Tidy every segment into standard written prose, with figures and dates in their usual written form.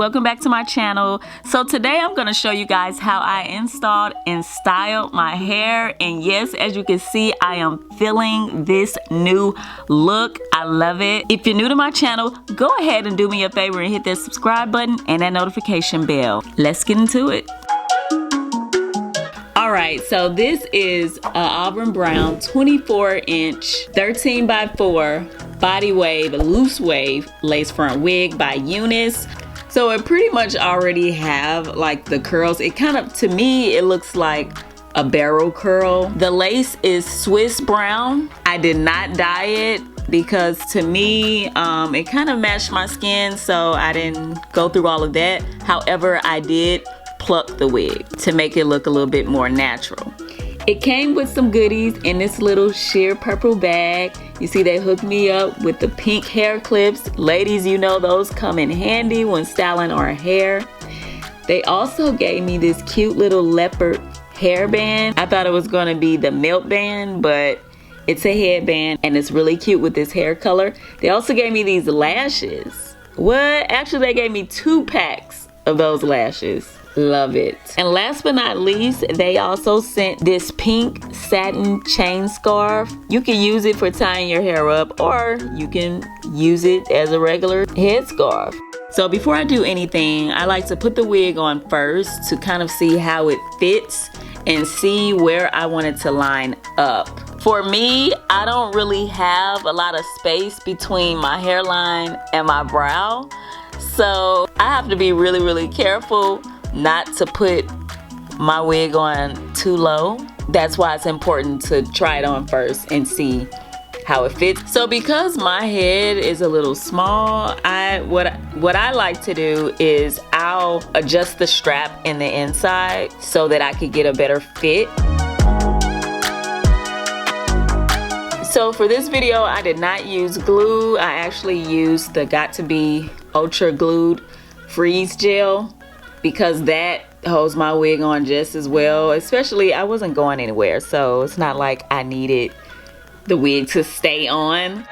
welcome back to my channel. So today I'm going to show you guys how I installed and styled my hair, and yes, as you can see, I am feeling this new look. I love it. If you're new to my channel, go ahead and do me a favor and hit that subscribe button and that notification bell. Let's get into it. Alright, so this is an Auburn Brown 24-inch 13x4 body wave, loose wave, lace front wig by Unice. So it pretty much already have like the curls. It kind of, to me, it looks like a barrel curl. The lace is Swiss brown. I did not dye it because to me, it kind of matched my skin, so I didn't go through all of that. However, I did pluck the wig to make it look a little bit more natural. It came with some goodies in this little sheer purple bag. You see they hooked me up with the pink hair clips. Ladies, you know those come in handy when styling our hair. They also gave me this cute little leopard hairband. I thought it was going to be the melt band, but it's a headband and it's really cute with this hair color. They also gave me these lashes. What? Actually, they gave me 2 packs of those lashes. Love it. And last but not least, they also sent this pink satin chain scarf. You can use it for tying your hair up, or you can use it as a regular head scarf. So before I do anything, I like to put the wig on first to kind of see how it fits and see where I want it to line up. For me, I don't really have a lot of space between my hairline and my brow, so I have to be really careful not to put my wig on too low. That's why it's important to try it on first and see how it fits. So because my head is a little small, what I like to do is I'll adjust the strap in the inside so that I could get a better fit. So for this video, I did not use glue. I actually used the Got To Be Ultra Glued Freeze Gel, because that holds my wig on just as well. Especially, I wasn't going anywhere, so it's not like I needed the wig to stay on.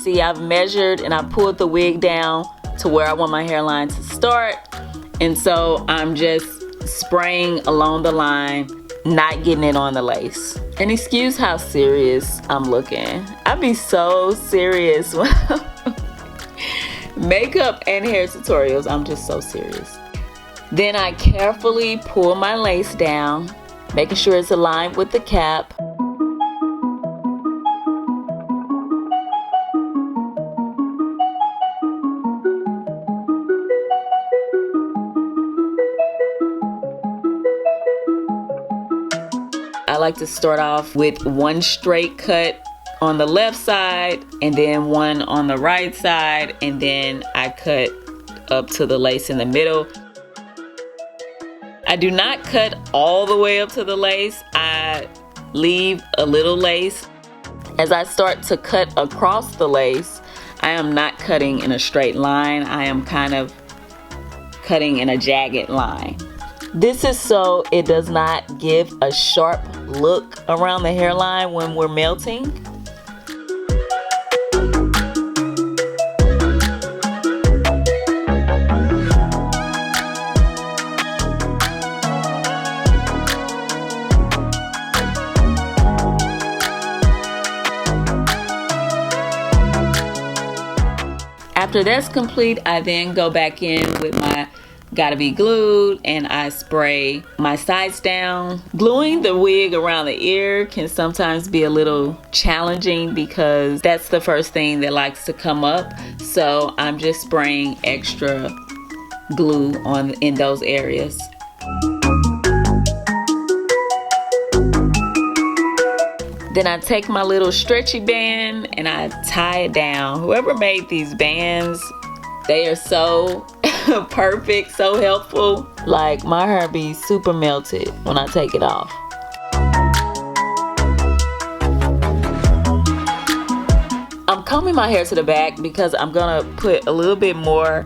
See, I've measured and I pulled the wig down to where I want my hairline to start, and so I'm just spraying along the line, not getting it on the lace. And excuse how serious I'm looking. I be so serious when makeup and hair tutorials. I'm just so serious. Then I carefully pull my lace down, making sure it's aligned with the cap. I like to start off with one straight cut on the left side and then one on the right side, and then I cut up to the lace in the middle. I do not cut all the way up to the lace. I leave a little lace. As I start to cut across the lace, I am not cutting in a straight line. I am kind of cutting in a jagged line. This is so it does not give a sharp look around the hairline when we're melting. After that's complete, I then go back in with my Gotta Be Glued and I spray my sides down. Gluing the wig around the ear can sometimes be a little challenging because that's the first thing that likes to come up. So I'm just spraying extra glue in those areas. Then I take my little stretchy band and I tie it down. Whoever made these bands, they are so perfect, so helpful. Like, my hair be super melted when I take it off. I'm combing my hair to the back because I'm gonna put a little bit more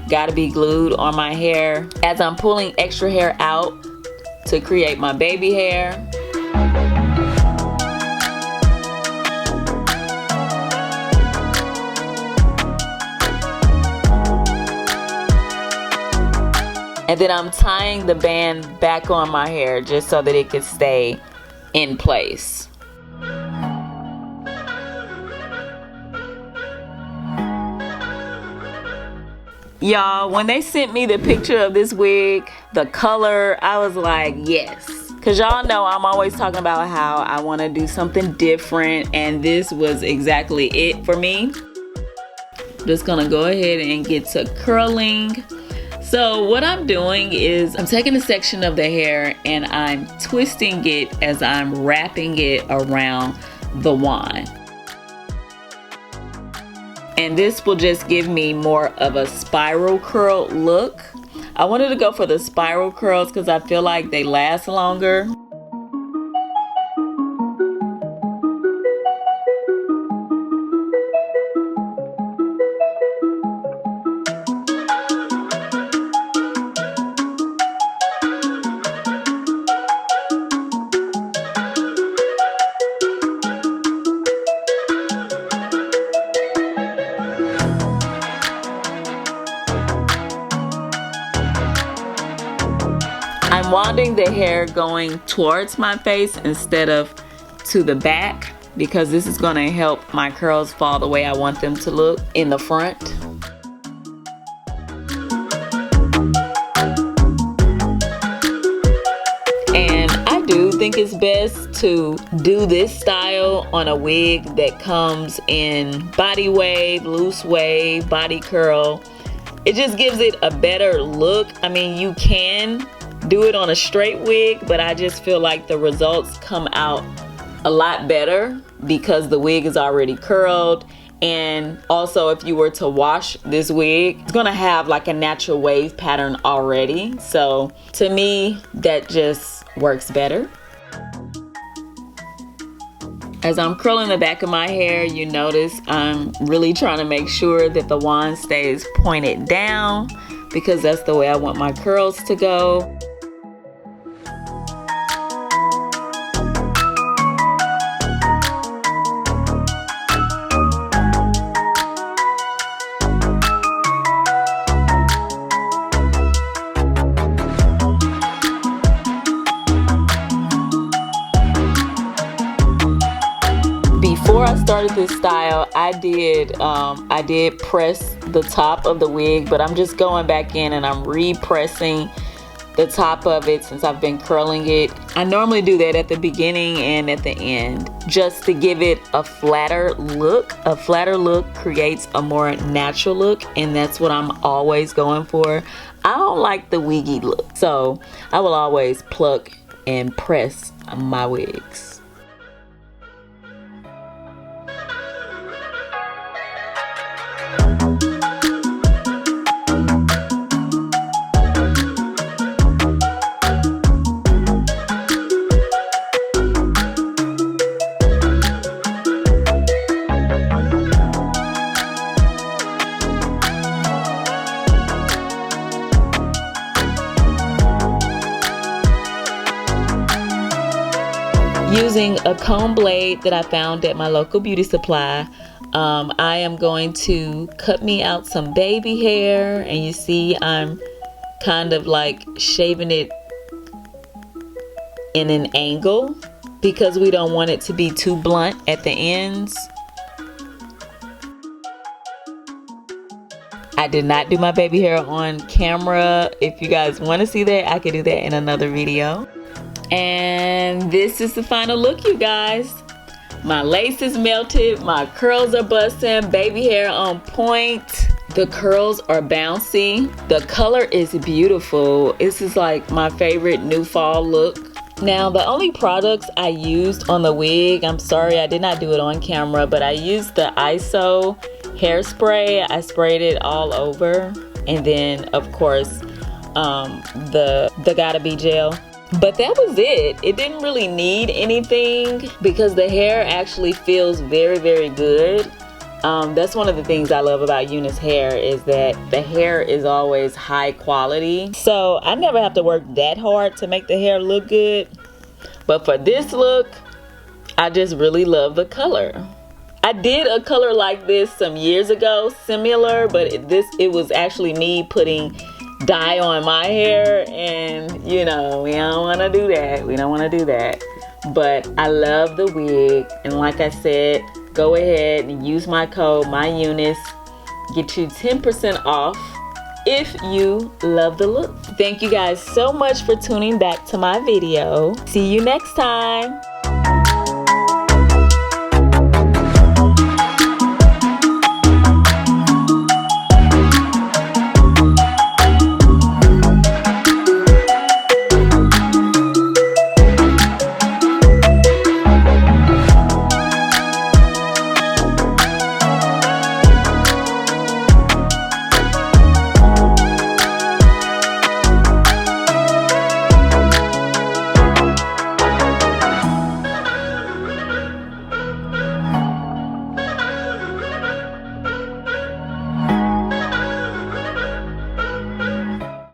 Gotta Be Glued on my hair as I'm pulling extra hair out to create my baby hair. And then I'm tying the band back on my hair just so that it could stay in place. Y'all, when they sent me the picture of this wig, the color, I was like, yes. Cause y'all know I'm always talking about how I want to do something different, and this was exactly it for me. Just gonna go ahead and get to curling. So what I'm doing is I'm taking a section of the hair and I'm twisting it as I'm wrapping it around the wand. And this will just give me more of a spiral curl look. I wanted to go for the spiral curls because I feel like they last longer. I'm wanding the hair going towards my face instead of to the back because this is going to help my curls fall the way I want them to look in the front. And I do think it's best to do this style on a wig that comes in body wave, loose wave, body curl. It just gives it a better look. I mean, you can do it on a straight wig, but I just feel like the results come out a lot better because the wig is already curled. And also, if you were to wash this wig, it's gonna have like a natural wave pattern already. So to me, that just works better. As I'm curling the back of my hair, you notice I'm really trying to make sure that the wand stays pointed down because that's the way I want my curls to go. Before I started this style, I did press the top of the wig, but I'm just going back in and I'm repressing the top of it since I've been curling it. I normally do that at the beginning and at the end just to give it a flatter look. A flatter look creates a more natural look, and that's what I'm always going for. I don't like the wiggy look, so I will always pluck and press my wigs. Using a comb blade that I found at my local beauty supply, I am going to cut me out some baby hair, and you see I'm kind of like shaving it in an angle because we don't want it to be too blunt at the ends. I did not do my baby hair on camera. If you guys want to see that, I could do that in another video. And this is the final look, you guys. My lace is melted, my curls are busting, baby hair on point. The curls are bouncy. The color is beautiful. This is like my favorite new fall look. Now, the only products I used on the wig, I'm sorry I did not do it on camera, but I used the ISO hairspray. I sprayed it all over. And then, of course, the Gotta Be gel. But that was it. It didn't really need anything because the hair actually feels very, very good. That's one of the things I love about Unice hair is that the hair is always high quality. So I never have to work that hard to make the hair look good. But for this look, I just really love the color. I did a color like this some years ago, similar, but it was actually me putting dye on my hair, and you know, we don't want to do that. We don't want to do that. But I love the wig, and like I said, go ahead and use my code MYUNICE. Get you 10% off if you love the look. Thank you guys so much for tuning back to my video. See you next time.